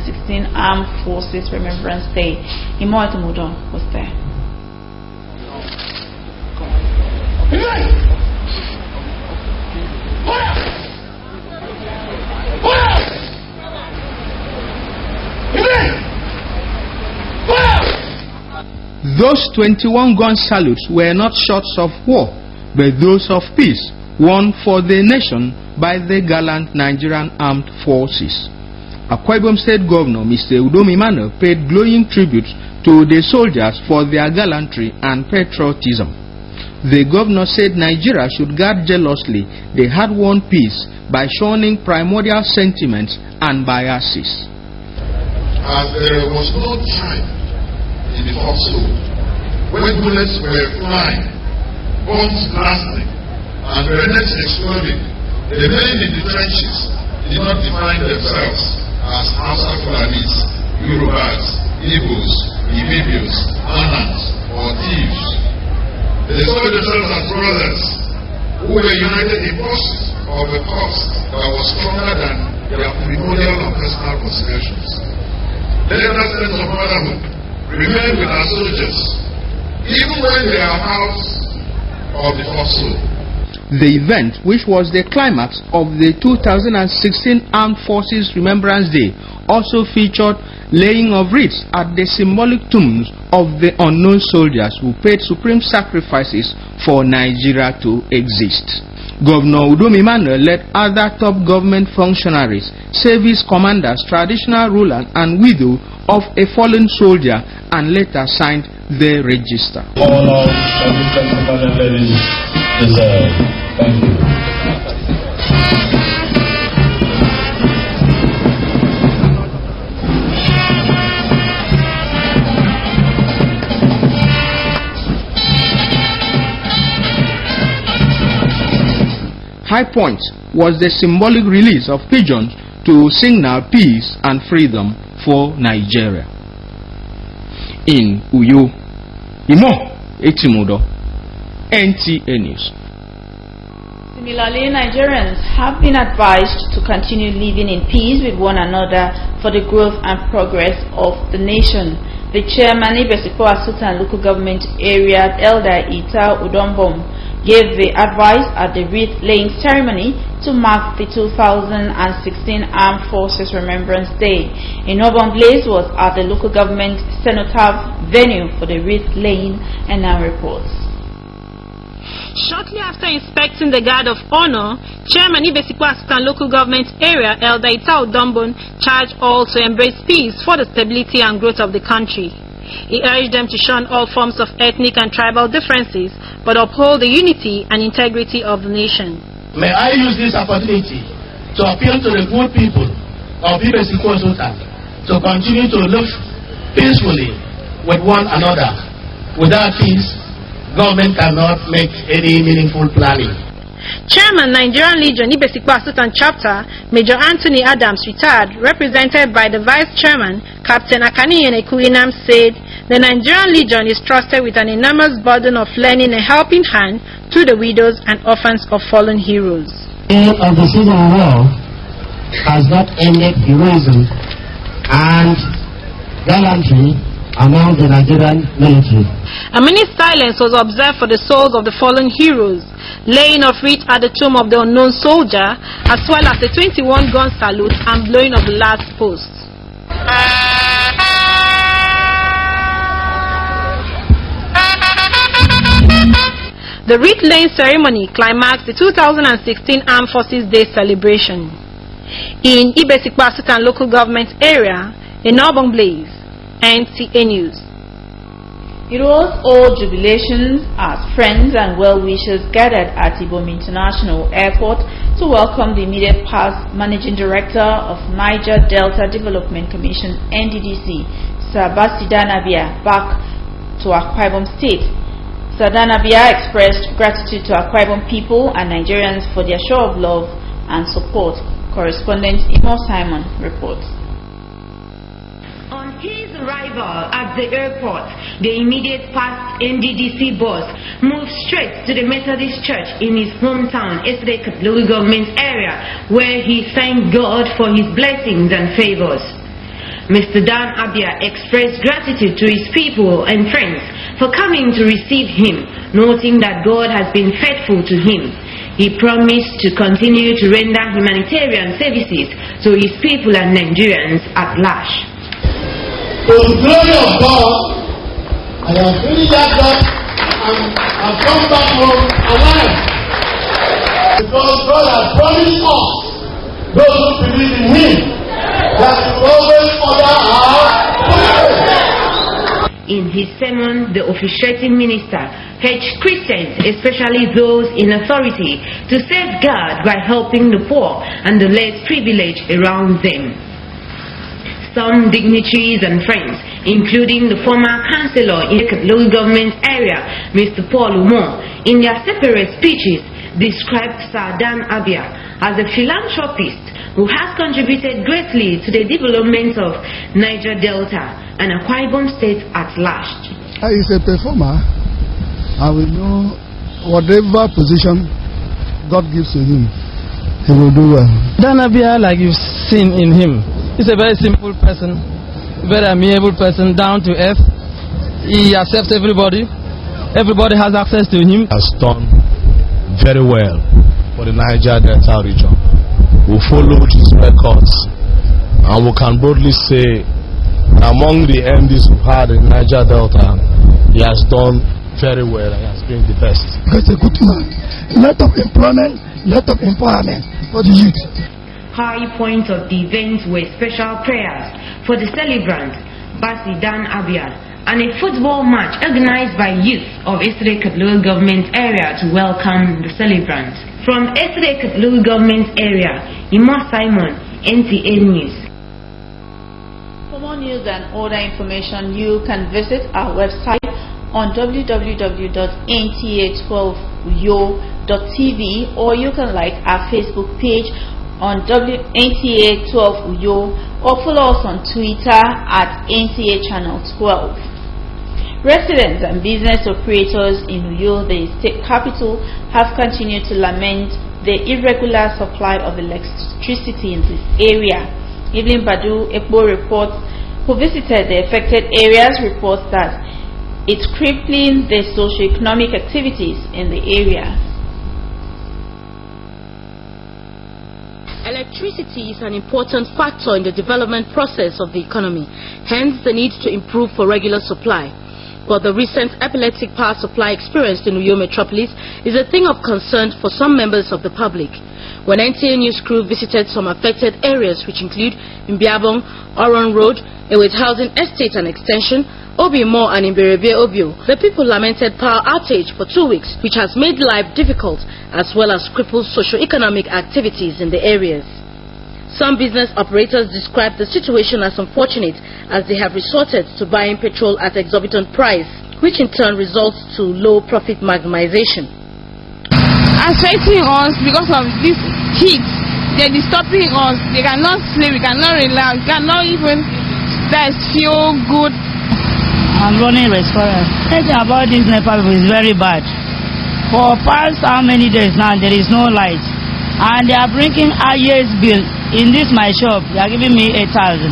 NTA16th Armed Forces Remembrance Day. Imoetu Mudon was there. Those 21 gun salutes were not shots of war, but those of peace, won for the nation by the gallant Nigerian Armed Forces. Akwa Ibom State Governor Mr. Udom Emmanuel paid glowing tribute to the soldiers for their gallantry and patriotism. The governor said Nigeria should guard jealously the hard-won peace by shunning primordial sentiments and biases. As there was no time in the foxhole when bullets were flying, bombs blasting, and grenades exploding, the men in the trenches did not define themselves as Hausa Fulanis, Yorubas, Igbos, Ibibios, Anans, or thieves. They saw themselves as brothers who were united in pursuit of a cause that was stronger than their primordial and personal considerations. Let that sense of brotherhood remain with our soldiers, even when they are out of the foxhole. The event, which was the climax of the 2016 Armed Forces Remembrance Day, also featured laying of wreaths at the symbolic tombs of the unknown soldiers who paid supreme sacrifices for Nigeria to exist. Governor Udom Emmanuel led other top government functionaries, service commanders, traditional rulers, and widow of a fallen soldier, and later signed the register. All of ladies deserve. Thank you. High point was the symbolic release of pigeons to signal peace and freedom for Nigeria. In Uyo, Imoetu, NTA News. Similarly, Nigerians have been advised to continue living in peace with one another for the growth and progress of the nation. The chairman, Sultan Local Government Area Elder Ita Udombom, gave the advice at the wreath-laying ceremony to mark the 2016 Armed Forces Remembrance Day. A noble blaze was at the local government cenotaph venue for the wreath-laying and now reports. Shortly after inspecting the Guard of Honor, Chairman Sultan Local Government Area Elder Ita Udombom charged all to embrace peace for the stability and growth of the country. He urged them to shun all forms of ethnic and tribal differences, but uphold the unity and integrity of the nation. May I use this opportunity to appeal to the good people of Sultan to continue to live peacefully with one another. Without peace, government cannot make any meaningful planning. Chairman Nigerian Legion Sultan Chapter, Major Anthony Adams, retired, represented by the Vice Chairman, Captain Akani Enekuinam, said the Nigerian Legion is trusted with an enormous burden of lending a helping hand to the widows and orphans of fallen heroes. The end of the civil war has not ended heroism and gallantry among the Nigerian military. A minute silence was observed for the souls of the fallen heroes, laying of wreath at the tomb of the unknown soldier, as well as the 21 gun salute and blowing of the last post. The wreath-laying ceremony climaxed the 2016 Armed Forces Day celebration. In Sultan Local Government Area, in Obong Blaze, NTA News. It was all jubilations as friends and well-wishers gathered at Ibom International Airport to welcome the immediate past Managing Director of Niger Delta Development Commission (NDDC), Sir Basidanabia, back to Akwa Ibom State. Sir Danabia expressed gratitude to Akwa Ibom people and Nigerians for their show of love and support. Correspondent Imo Simon reports. On his arrival at the airport, the immediate past NDDC boss moved straight to the Methodist Church in his hometown, Esrek local government area, where he thanked God for his blessings and favors. Mr. Dan Abia expressed gratitude to his people and friends for coming to receive him, noting that God has been faithful to him. He promised to continue to render humanitarian services to his people and Nigerians at large. To the glory of God, I am feeling that God and I've come back home alive. Because God has promised us, those who believe in Him, that He will always order our prayers. In his sermon, the officiating minister urged Christians, especially those in authority, to safeguard by helping the poor and the less privileged around them. Some dignitaries and friends, including the former councillor in the local government area, Mr. Paul Umo, in their separate speeches, described Sir Dan Abia as a philanthropist who has contributed greatly to the development of Niger Delta and Akwa Ibom State at large. He is a performer. I will know whatever position God gives to him, he will do well. Dan Abia, like you've seen in him, he's a very simple person, very amiable person, down to earth. He accepts everybody. Everybody has access to him. Has done very well for the Niger Delta region. We followed his records, and we can boldly say, among the MDs we've had in Niger Delta, he has done very well and he has been the best. He's a good man. A lot of employment, a lot of empowerment for the youth. High point of the event were special prayers for the celebrant, Basi Dan Abia, and a football match organized by youth of Esrek local government area to welcome the celebrant. From Esrek local government area, Imo Simon, NTA News. For more news and other information, you can visit our website on www.nta12uyo.tv, or you can like our Facebook page on NTA12uyo, or follow us on Twitter at NTA Channel 12. Residents and business operators in Uyo, the state capital, have continued to lament the irregular supply of electricity in this area. Evelyn Badu Ekbo reports, who visited the affected areas, reports that it's crippling the socio-economic activities in the area. Electricity is an important factor in the development process of the economy, hence the need to improve for regular supply. But the recent epileptic power supply experienced in Uyo metropolis is a thing of concern for some members of the public. When NTA News crew visited some affected areas, which include Mbiabong, Oron Road, Ewet Housing Estate and Extension, Obimo and Imberebe Obio, the people lamented power outage for 2 weeks, which has made life difficult as well as crippled socio-economic activities in the areas. Some business operators described the situation as unfortunate as they have resorted to buying petrol at exorbitant price, which in turn results to low profit maximization. Affecting us because of this heat, they're disturbing us. They cannot sleep, we cannot relax, we cannot even feel good. I'm running a restaurant. Anything about this Nepal is very bad. For past how many days now there is no light, and they are bringing highest bill. In this my shop, they are giving me 8,000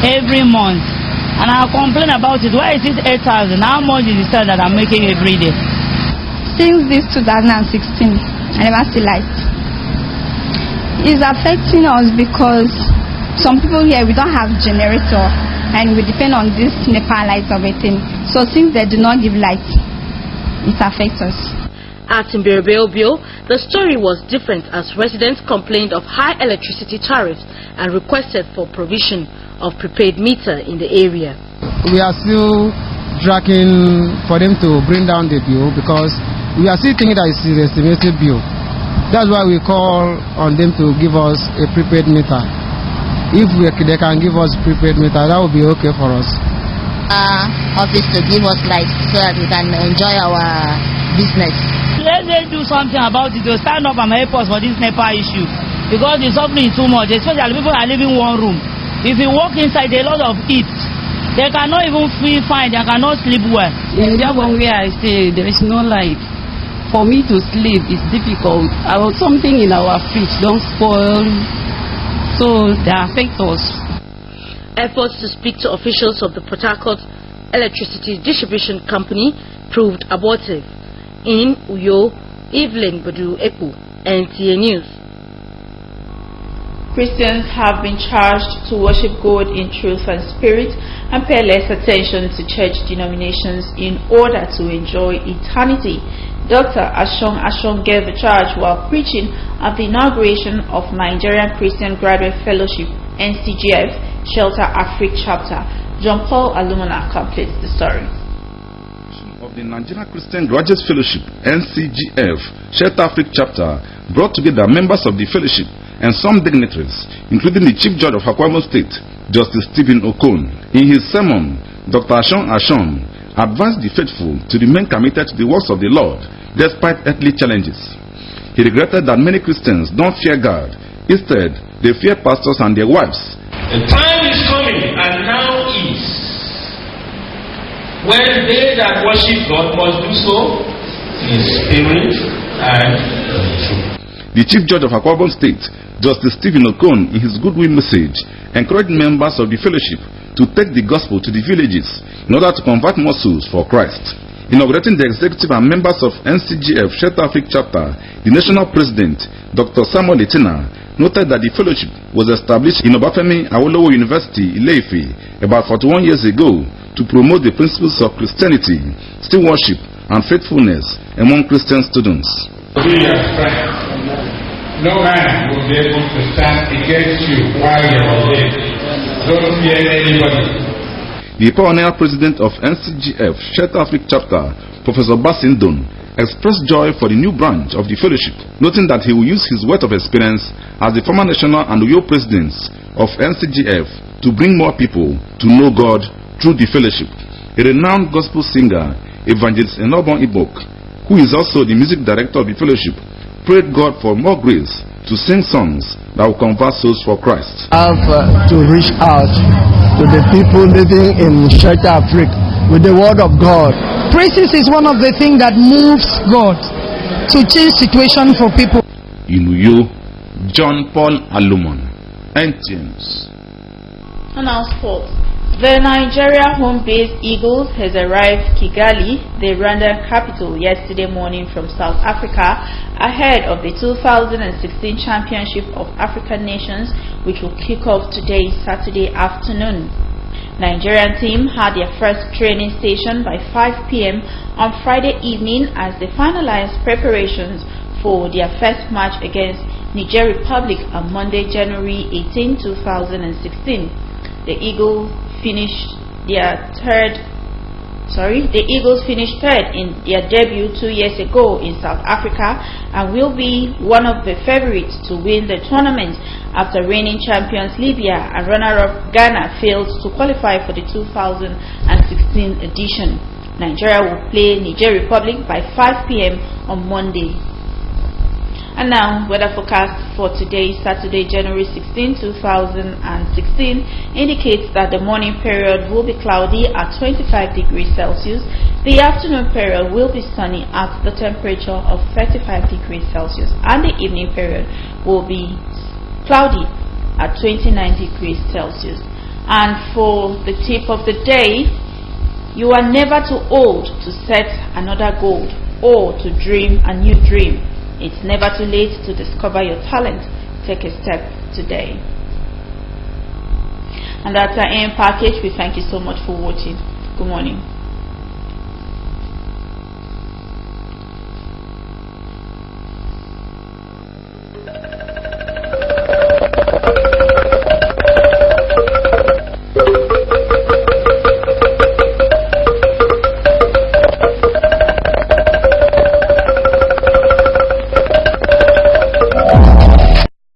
every month, and I complain about it. Why is it 8,000? How much is the sale that I'm making every day? Since this 2016, I never see light. It's affecting us because some people here, we don't have generator, and we depend on this Nepal light of a thing. So since they do not give light, it affects us. At Imberebe Obio, the story was different as residents complained of high electricity tariffs and requested for provision of prepaid meter in the area. We are still dragging for them to bring down the bill, because we are still thinking that it's an estimated bill. That's why we call on them to give us a prepaid meter. If they can give us prepaid meter, that would be okay for us. Office to give us light so that we can enjoy our business. Let them do something about it. To stand up and help us for this NEPA issue, because the suffering is too much, especially people are living in one room. If you walk inside, there are a lot of heat. They cannot even feel fine. They cannot sleep well. In that one where I stay, there is no light. For me to sleep is difficult. Something in our fridge don't spoil, so they affect us. Efforts to speak to officials of the Port Harcourt Electricity Distribution Company proved abortive. In Uyo, Evelyn Badu Epu, NTA News. Christians have been charged to worship God in truth and spirit and pay less attention to church denominations in order to enjoy eternity. Dr. Ashong gave a charge while preaching at the inauguration of Nigerian Christian Graduate Fellowship NCGF Shelter Africa Chapter. John Paul Alumina completes the story. Of the Nigerian Christian Graduate Fellowship NCGF Shelter Africa Chapter brought together members of the fellowship and some dignitaries, including the Chief Judge of Akwa Ibom State, Justice Stephen Okon. In his sermon, Dr. Ashong advised the faithful to remain committed to the works of the Lord despite earthly challenges. He regretted that many Christians don't fear God. Instead, they fear pastors and their wives. The time is coming, and now is, when they that worship God must do so in spirit and truth. The Chief Judge of Akwa Ibom State, Justice Stephen Okon, in his goodwill message, encouraged members of the fellowship to take the gospel to the villages in order to convert more souls for Christ. Inaugurating the executive and members of NCGF Shelter Africa Chapter, the national president, Dr. Samuel Etina, noted that the fellowship was established in Obafemi Awolowo University, Ile-Ife, about 41 years ago to promote the principles of Christianity, still worship, and faithfulness among Christian students. Be your friend. No man will be able to stand against you while you are awake. Don't fear anybody. The pioneer president of NCGF Shelter Africa Chapter, Professor Basindon, expressed joy for the new branch of the fellowship, noting that he will use his wealth of experience as the former national and Uyo presidents of NCGF to bring more people to know God through the fellowship. A renowned gospel singer, Evangelist Enobon Ibok, who is also the music director of the fellowship, prayed God for more grace to sing songs that will convert souls for Christ. I have to reach out to the people living in Shelter Africa with the word of God. Praises is one of the things that moves God to change situation for people. In Uyo, John Paul Alumon, NTA News. And now sports. The Nigeria home-based Eagles has arrived Kigali, the Rwandan capital, yesterday morning from South Africa ahead of the 2016 Championship of African Nations, which will kick off today, Saturday afternoon. Nigerian team had their first training session by 5 p.m. on Friday evening as they finalized preparations for their first match against Niger Republic on Monday, January 18, 2016. The Eagles finished third in their debut 2 years ago in South Africa and will be one of the favorites to win the tournament after reigning champions Libya and runner-up Ghana failed to qualify for the 2016 edition. Nigeria will play Niger Republic by 5 p.m. on Monday. And now, weather forecast for today, Saturday, January 16, 2016, indicates that the morning period will be cloudy at 25 degrees Celsius. The afternoon period will be sunny at the temperature of 35 degrees Celsius. And the evening period will be cloudy at 29 degrees Celsius. And for the tip of the day, you are never too old to set another goal or to dream a new dream. It's never too late to discover your talent. Take a step today. And that's our end package. We thank you so much for watching. Good morning.